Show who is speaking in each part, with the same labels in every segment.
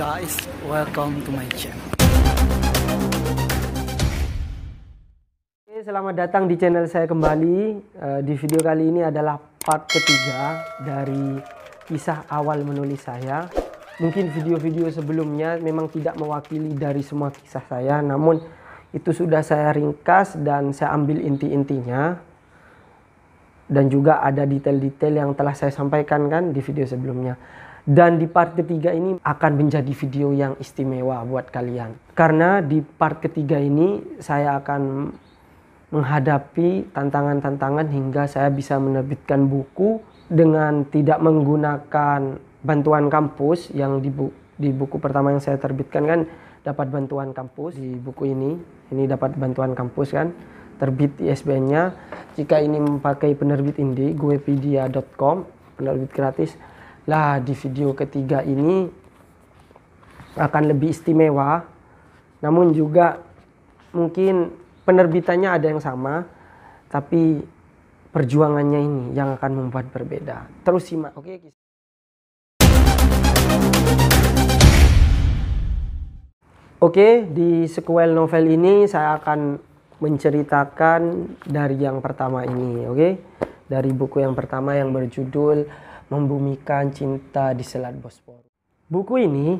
Speaker 1: guys, welcome to my channel.
Speaker 2: Oke, selamat datang di channel saya kembali. Di video kali ini adalah part ketiga dari kisah awal menulis saya. Mungkin video-video sebelumnya memang tidak mewakili dari semua kisah saya, namun itu sudah saya ringkas dan saya ambil inti-intinya. Dan juga ada detail-detail yang telah saya sampaikan kan di video sebelumnya. Dan di part ketiga ini akan menjadi video yang istimewa buat kalian. Karena di part ketiga ini saya akan menghadapi tantangan-tantangan hingga saya bisa menerbitkan buku dengan tidak menggunakan bantuan kampus. Yang di buku pertama yang saya terbitkan kan dapat bantuan kampus. Di buku ini dapat bantuan kampus kan, terbit ISBN-nya. Jika ini memakai penerbit indie, goepedia.com, penerbit gratis. Lah di video ketiga ini akan lebih istimewa, namun juga mungkin penerbitannya ada yang sama, tapi perjuangannya ini yang akan membuat berbeda. Terus simak, oke? Oke, di sequel novel ini saya akan menceritakan dari yang pertama ini, oke? Dari buku yang pertama yang berjudul Membumikan Cinta di Selat Bosporus. Buku ini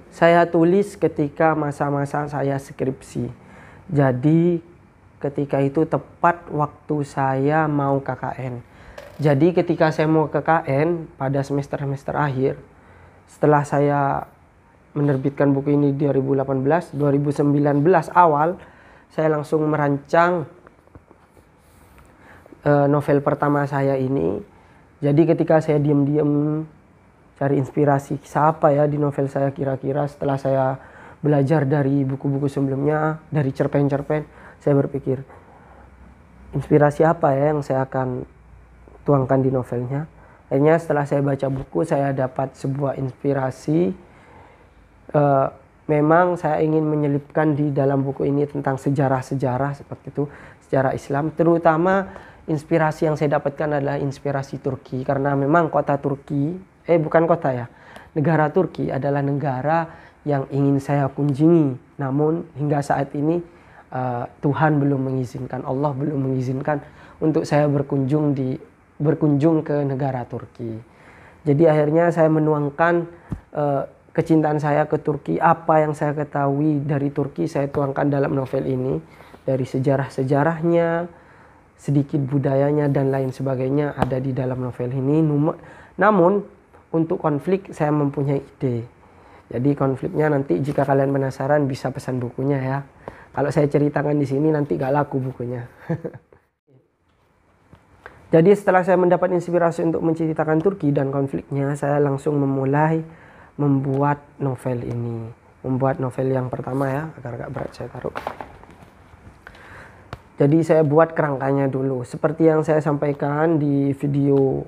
Speaker 2: saya tulis ketika masa-masa saya skripsi. Jadi ketika itu tepat waktu saya mau KKN. Jadi ketika saya mau KKN pada semester akhir, setelah saya menerbitkan buku ini 2018, 2019 awal, saya langsung merancang novel pertama saya ini. Jadi ketika saya diam-diam cari inspirasi kisah apa ya di novel saya kira-kira, setelah saya belajar dari buku-buku sebelumnya, dari cerpen-cerpen, saya berpikir inspirasi apa ya yang saya akan tuangkan di novelnya. Akhirnya setelah saya baca buku, saya dapat sebuah inspirasi. Memang saya ingin menyelipkan di dalam buku ini tentang sejarah-sejarah seperti itu, sejarah Islam. Terutama inspirasi yang saya dapatkan adalah inspirasi Turki, karena memang kota Turki, bukan kota ya, negara Turki adalah negara yang ingin saya kunjungi. Namun hingga saat ini Tuhan belum mengizinkan, Allah belum mengizinkan untuk saya berkunjung ke negara Turki. Jadi akhirnya saya menuangkan kecintaan saya ke Turki, apa yang saya ketahui dari Turki saya tuangkan dalam novel ini, dari sejarah-sejarahnya, sedikit budayanya dan lain sebagainya ada di dalam novel ini. Namun untuk konflik saya mempunyai ide. Jadi konfliknya nanti jika kalian penasaran bisa pesan bukunya ya. Kalau saya ceritakan di sini nanti gak laku bukunya. Jadi setelah saya mendapat inspirasi untuk menceritakan Turki dan konfliknya, saya langsung memulai membuat novel ini. Membuat novel yang pertama ya, agak berat saya taruh. Jadi saya buat kerangkanya dulu. Seperti yang saya sampaikan di video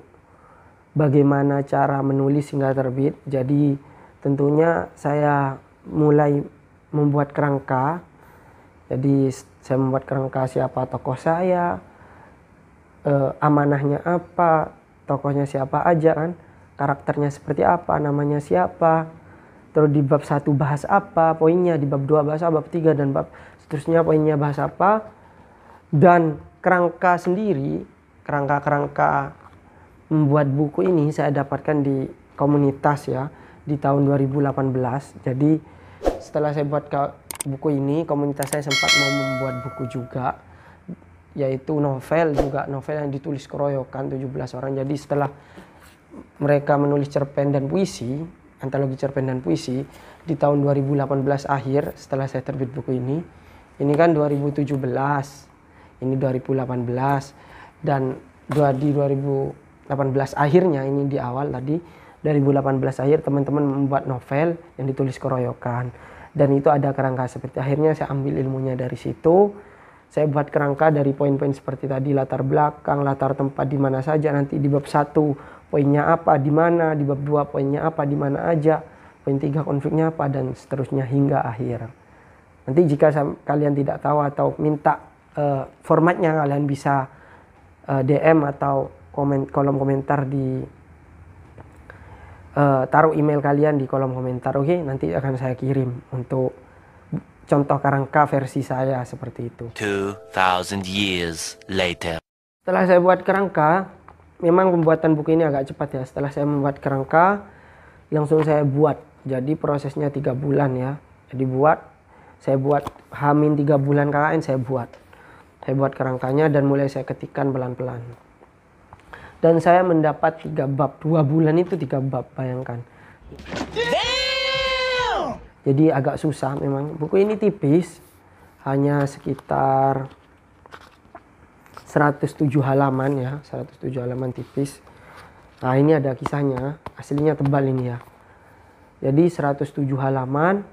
Speaker 2: bagaimana cara menulis hingga terbit. Jadi tentunya saya mulai membuat kerangka. Jadi saya membuat kerangka siapa tokoh saya, amanahnya apa, tokohnya siapa aja kan, karakternya seperti apa, namanya siapa. Terus di bab 1 bahas apa, poinnya, di bab 2 bahas apa, bab 3 dan bab seterusnya poinnya bahas apa. Dan kerangka sendiri, kerangka membuat buku ini saya dapatkan di komunitas ya, di tahun 2018. Jadi setelah saya buat buku ini, komunitas saya sempat mau membuat buku juga, yaitu novel yang ditulis keroyokan 17 orang. Jadi setelah mereka menulis cerpen dan puisi, antologi cerpen dan puisi, di tahun 2018 akhir setelah saya terbit buku ini kan 2017. Ini 2018 dan di 2018 akhirnya, ini di awal tadi 2018 akhir teman-teman membuat novel yang ditulis keroyokan, dan itu ada kerangka seperti. Akhirnya saya ambil ilmunya dari situ. Saya buat kerangka dari poin-poin seperti tadi, latar belakang, latar tempat di mana saja, nanti di bab 1 poinnya apa, di mana, di bab 2 poinnya apa, di mana aja, poin 3 konfliknya apa, dan seterusnya hingga akhir. Nanti jika kalian tidak tahu atau minta formatnya, kalian bisa DM atau kolom komentar di taruh email kalian di kolom komentar, oke? Nanti akan saya kirim untuk contoh kerangka versi saya seperti itu.
Speaker 3: 2000 years later.
Speaker 2: Setelah saya buat kerangka, memang pembuatan buku ini agak cepat ya. Setelah saya membuat kerangka, langsung saya buat. Jadi prosesnya 3 bulan ya. Jadi saya buat H-3 bulan KKN saya buat. Saya buat kerangkanya dan mulai saya ketikkan pelan-pelan. Dan saya mendapat 3 bab. 2 bulan itu 3 bab, bayangkan. Damn! Jadi agak susah memang. Buku ini tipis, hanya sekitar 107 halaman ya. 107 halaman tipis. Nah ini ada kisahnya, aslinya tebal ini ya. Jadi 107 halaman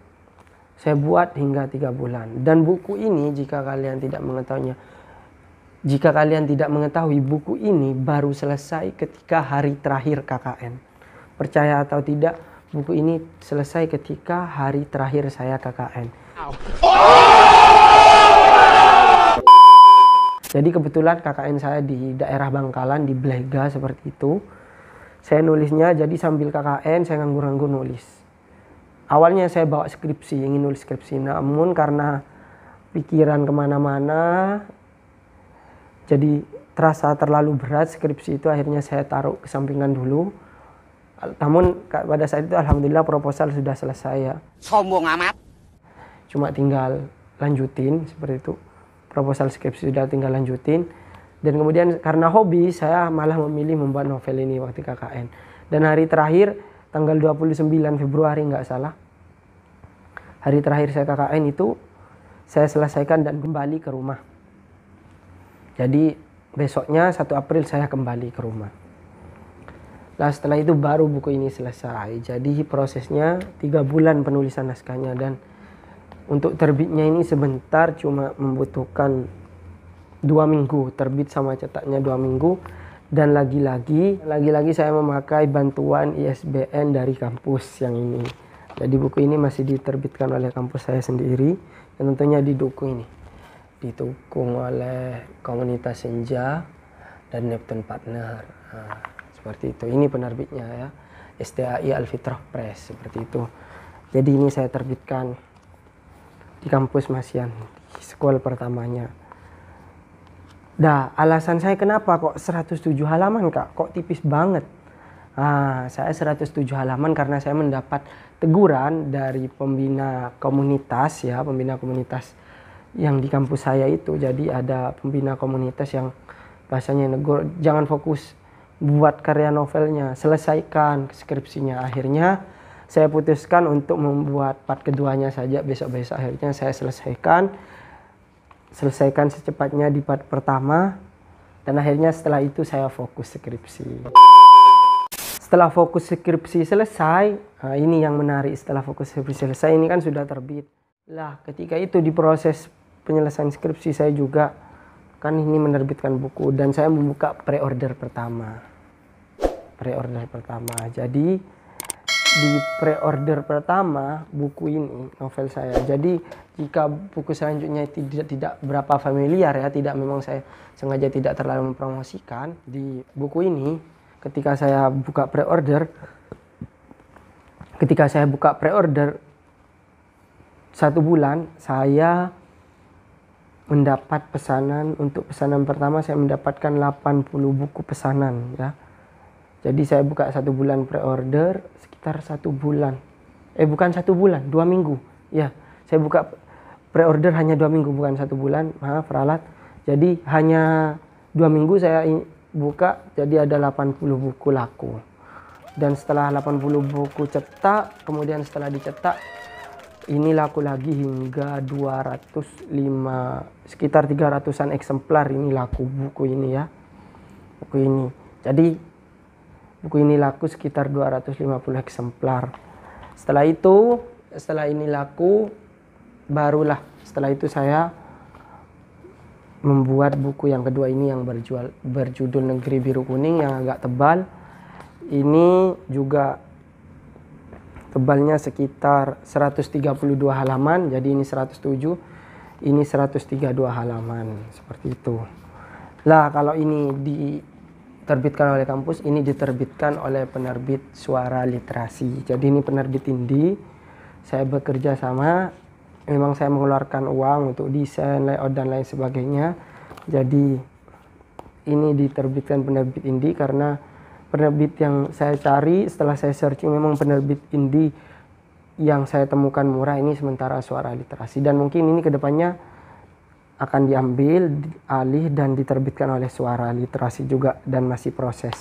Speaker 2: saya buat hingga 3 bulan. Dan buku ini jika kalian tidak mengetahui, buku ini baru selesai ketika hari terakhir KKN. Percaya atau tidak, buku ini selesai ketika hari terakhir saya KKN. Jadi kebetulan KKN saya di daerah Bangkalan, di Blega seperti itu. Saya nulisnya, jadi sambil KKN saya nganggur-nganggur nulis. Awalnya saya bawa skripsi, ingin nulis skripsi. Namun karena pikiran kemana-mana, jadi terasa terlalu berat skripsi itu, akhirnya saya taruh ke sampingan dulu. Namun pada saat itu alhamdulillah proposal sudah selesai ya.
Speaker 4: Sombong amat.
Speaker 2: Cuma tinggal lanjutin seperti itu. Proposal skripsi sudah tinggal lanjutin. Dan kemudian karena hobi saya malah memilih membuat novel ini waktu KKN. Dan hari terakhir tanggal 29 Februari nggak salah. Hari terakhir saya KKN itu saya selesaikan dan kembali ke rumah. Jadi besoknya 1 April saya kembali ke rumah. Nah setelah itu baru buku ini selesai. Jadi prosesnya 3 bulan penulisan naskahnya, dan untuk terbitnya ini sebentar, cuma membutuhkan 2 minggu. Terbit sama cetaknya 2 minggu. Dan lagi-lagi saya memakai bantuan ISBN dari kampus yang ini. Jadi buku ini masih diterbitkan oleh kampus saya sendiri, dan tentunya didukung oleh Komunitas Senja dan Neptune Partner. Nah, seperti itu. Ini penerbitnya ya, STAI Al-Fitrah Press, seperti itu. Jadi ini saya terbitkan di kampus Masian, di sekolah pertamanya. Nah, alasan saya kenapa kok 107 halaman kak, kok tipis banget. Nah, saya 107 halaman karena saya mendapat teguran dari pembina komunitas ya, pembina komunitas yang di kampus saya itu. Jadi ada pembina komunitas yang bahasanya negur, jangan fokus buat karya novelnya, selesaikan skripsinya. Akhirnya saya putuskan untuk membuat part keduanya saja besok-besok. Akhirnya saya selesaikan secepatnya di part pertama, dan akhirnya setelah itu saya fokus skripsi. Setelah fokus skripsi selesai, nah ini yang menarik, setelah fokus skripsi selesai ini kan sudah terbit. Lah ketika itu di proses penyelesaian skripsi saya juga kan ini menerbitkan buku, dan saya membuka pre-order pertama. Jadi di pre-order pertama buku ini, novel saya. Jadi jika buku selanjutnya tidak berapa familiar ya, memang saya sengaja tidak terlalu mempromosikan di buku ini. Ketika saya buka pre-order 1 bulan, saya mendapat pesanan. Untuk pesanan pertama saya mendapatkan 80 buku pesanan ya. Jadi saya buka 1 bulan pre-order, sekitar 1 bulan. Bukan 1 bulan, 2 minggu. Ya, saya buka pre-order hanya 2 minggu, bukan 1 bulan. Maaf, ralat. Jadi hanya 2 minggu saya buka, jadi ada 80 buku laku. Dan setelah 80 buku cetak, kemudian setelah dicetak, ini laku lagi hingga 205, sekitar 300-an eksemplar ini laku buku ini ya. Buku ini. Jadi buku ini laku sekitar 250 eksemplar. Setelah ini laku, barulah setelah itu saya membuat buku yang kedua ini yang berjudul Negeri Biru Kuning yang agak tebal. Ini juga tebalnya sekitar 132 halaman. Jadi ini 107, ini 132 halaman, seperti itu. Lah kalau ini diterbitkan oleh kampus, ini diterbitkan oleh penerbit Suara Literasi. Jadi ini penerbit indie. Saya bekerja sama, memang saya mengeluarkan uang untuk desain, layout dan lain sebagainya. Jadi ini diterbitkan penerbit indie karena penerbit yang saya cari setelah saya searching memang penerbit indie yang saya temukan murah ini sementara Suara Literasi, dan mungkin ini kedepannya akan diambil alih dan diterbitkan oleh Suara Literasi juga, dan masih proses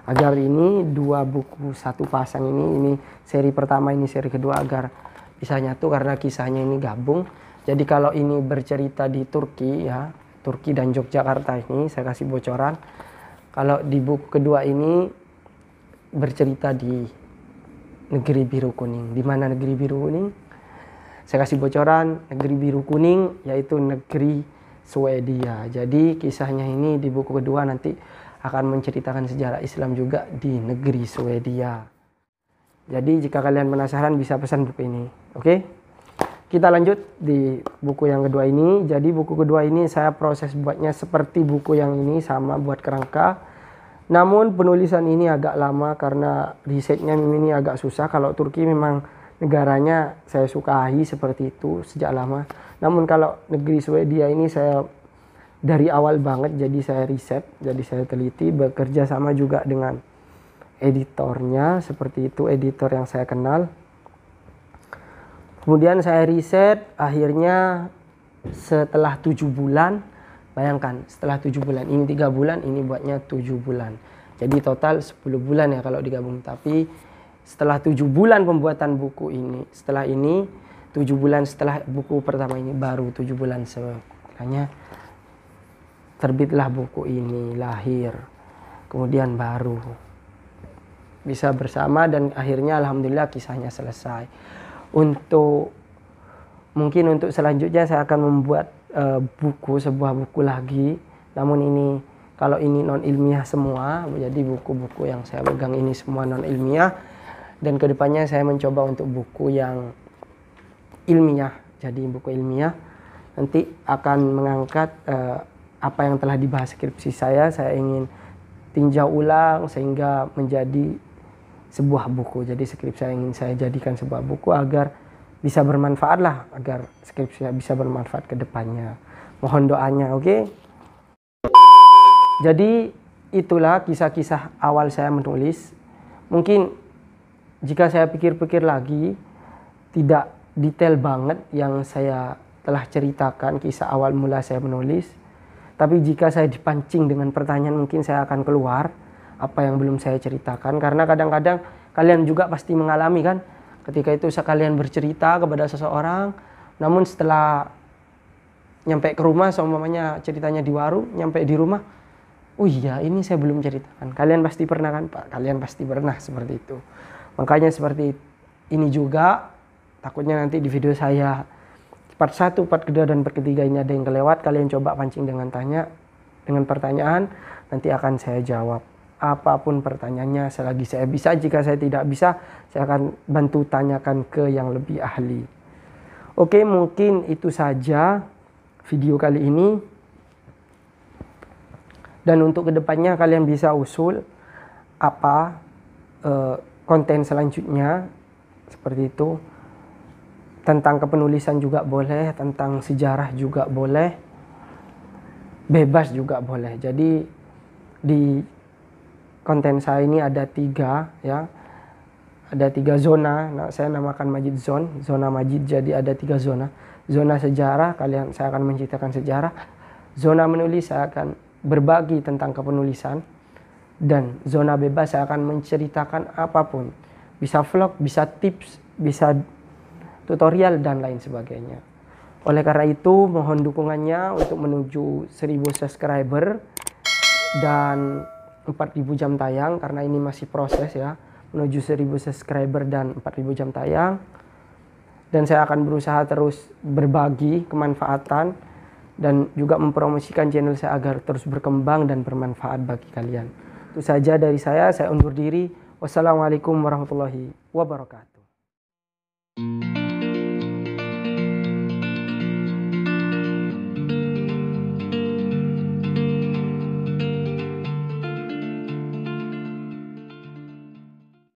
Speaker 2: agar ini dua buku satu pasang ini seri pertama, ini seri kedua, agar bisa nyatu karena kisahnya ini gabung. Jadi kalau ini bercerita di Turki ya, Turki dan Yogyakarta, ini saya kasih bocoran. Kalau di buku kedua ini bercerita di Negeri Biru Kuning. Di mana Negeri Biru Kuning? Saya kasih bocoran, Negeri Biru Kuning yaitu negeri Swedia. Jadi kisahnya ini di buku kedua nanti akan menceritakan sejarah Islam juga di negeri Swedia. Jadi jika kalian penasaran bisa pesan buku ini. Oke? Kita lanjut di buku yang kedua ini. Jadi buku kedua ini saya proses buatnya seperti buku yang ini, sama buat kerangka. Namun penulisan ini agak lama karena risetnya ini agak susah. Kalau Turki memang negaranya saya sukai seperti itu sejak lama. Namun kalau negeri Swedia ini saya dari awal banget, jadi saya riset, jadi saya teliti, bekerja sama juga dengan editornya, seperti itu, editor yang saya kenal. Kemudian saya riset, akhirnya setelah 7 bulan, bayangkan setelah 7 bulan, ini 3 bulan, ini buatnya 7 bulan. Jadi total 10 bulan ya kalau digabung. Tapi setelah 7 bulan pembuatan buku ini, setelah ini 7 bulan setelah buku pertama ini, baru 7 bulan setelahnya terbitlah buku ini, lahir. Kemudian baru bisa bersama dan akhirnya alhamdulillah kisahnya selesai. Mungkin untuk selanjutnya saya akan membuat sebuah buku lagi. Namun ini kalau ini non ilmiah semua, jadi buku-buku yang saya pegang ini semua non ilmiah. Dan kedepannya saya mencoba untuk buku yang ilmiah. Jadi buku ilmiah nanti akan mengangkat apa yang telah dibahas skripsi saya ingin tinjau ulang sehingga menjadi sebuah buku. Jadi skripsi yang ingin saya jadikan sebuah buku agar bisa bermanfaat lah, agar skripsi bisa bermanfaat ke depannya. Mohon doanya, oke? Jadi itulah kisah-kisah awal saya menulis. Mungkin jika saya pikir-pikir lagi, tidak detail banget yang saya telah ceritakan kisah awal mula saya menulis. Tapi jika saya dipancing dengan pertanyaan, mungkin saya akan keluar apa yang belum saya ceritakan. Karena kadang-kadang kalian juga pasti mengalami kan, ketika itu kalian bercerita kepada seseorang, namun setelah nyampe ke rumah, seumpamanya ceritanya di warung, nyampe di rumah, oh iya ini saya belum ceritakan. Kalian pasti pernah kan Pak? Kalian pasti pernah seperti itu. Makanya seperti ini juga, takutnya nanti di video saya part 1, part kedua, dan part ketiga ini ada yang kelewat. Kalian coba pancing dengan pertanyaan, nanti akan saya jawab. Apapun pertanyaannya selagi saya bisa. Jika saya tidak bisa, saya akan bantu tanyakan ke yang lebih ahli. Oke, mungkin itu saja video kali ini. Dan untuk kedepannya kalian bisa usul apa konten selanjutnya, seperti itu. Tentang kepenulisan juga boleh, tentang sejarah juga boleh, bebas juga boleh. Jadi di konten saya ini ada 3 ya, ada 3 zona. Nah, saya namakan Majid Zone, zona Majid. Jadi ada 3 zona. Zona sejarah, saya akan menceritakan sejarah. Zona menulis, saya akan berbagi tentang kepenulisan. Dan zona bebas, saya akan menceritakan apapun. Bisa vlog, bisa tips, bisa tutorial dan lain sebagainya. Oleh karena itu mohon dukungannya untuk menuju 1000 subscriber dan 4000 jam tayang, karena ini masih proses ya, menuju 1000 subscriber dan 4000 jam tayang. Dan saya akan berusaha terus berbagi kemanfaatan dan juga mempromosikan channel saya agar terus berkembang dan bermanfaat bagi kalian. Itu saja dari saya undur diri. Wassalamualaikum warahmatullahi wabarakatuh.